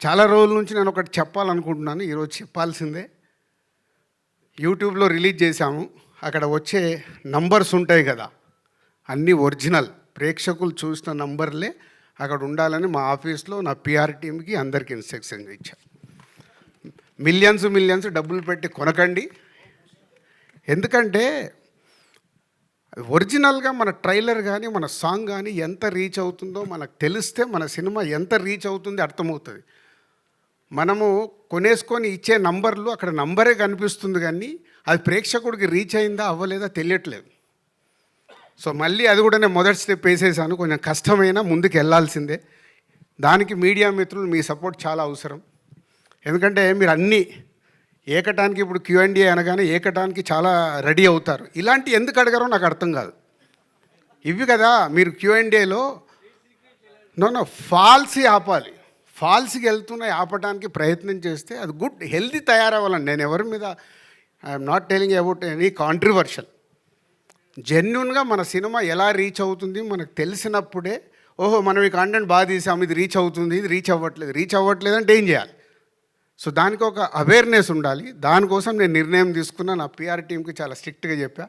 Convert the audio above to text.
చాలా రోజుల నుంచి నేను ఒకటి చెప్పాలనుకుంటున్నాను. ఈరోజు చెప్పాల్సిందే. యూట్యూబ్లో రిలీజ్ చేశాము. అక్కడ వచ్చే నంబర్స్ ఉంటాయి కదా, అన్నీ ఒరిజినల్. ప్రేక్షకులు చూసిన నంబర్లే అక్కడ ఉండాలని మా ఆఫీస్లో నా పిఆర్ టీమ్కి అందరికీ ఇన్స్ట్రక్షన్ ఇచ్చాను. మిలియన్స్ డబ్బులు పెట్టి కొనకండి. ఎందుకంటే ఒరిజినల్గా మన ట్రైలర్ కానీ మన సాంగ్ కానీ ఎంత రీచ్ అవుతుందో మనకు తెలిస్తే మన సినిమా ఎంత రీచ్ అవుతుందో అర్థమవుతుంది. మనము కొనేసుకొని ఇచ్చే నంబర్లు అక్కడ నంబరే కనిపిస్తుంది, కానీ అది ప్రేక్షకుడికి రీచ్ అయిందా అవ్వలేదా తెలియట్లేదు. సో మళ్ళీ అది కూడా నేను మొదటి స్టెప్ వేసేసాను. కొంచెం కష్టమైనా ముందుకు వెళ్ళాల్సిందే. దానికి మీడియా మిత్రులు మీ సపోర్ట్ చాలా అవసరం. ఎందుకంటే మీరు అన్నీ ఏకటానికి ఇప్పుడు Q&A అనగానే ఏకటానికి చాలా రెడీ అవుతారు. ఇలాంటి ఎందుకు అడగారో నాకు అర్థం కాదు. ఇవి కదా మీరు Q&Aలో నో ఫాల్సీ ఆపాలి. ఫాల్స్కి వెళ్తున్న ఆపడానికి ప్రయత్నం చేస్తే అది గుడ్ హెల్దీ తయారవ్వాలండి. నేను ఎవరి మీద I'm not telling about any controversial. జెన్యున్గా మన సినిమా ఎలా రీచ్ అవుతుంది మనకు తెలిసినప్పుడే, ఓహో మనం ఈ కంటెంట్ బాగా తీసాము, ఇది రీచ్ అవుతుంది, ఇది రీచ్ అవ్వట్లేదు అంటే ఏం చేయాలి? సో దానికి ఒక అవేర్నెస్ ఉండాలి. దానికోసం నేను నిర్ణయం తీసుకున్నా. నా పిఆర్ టీంకి చాలా స్ట్రిక్ట్గా చెప్పా.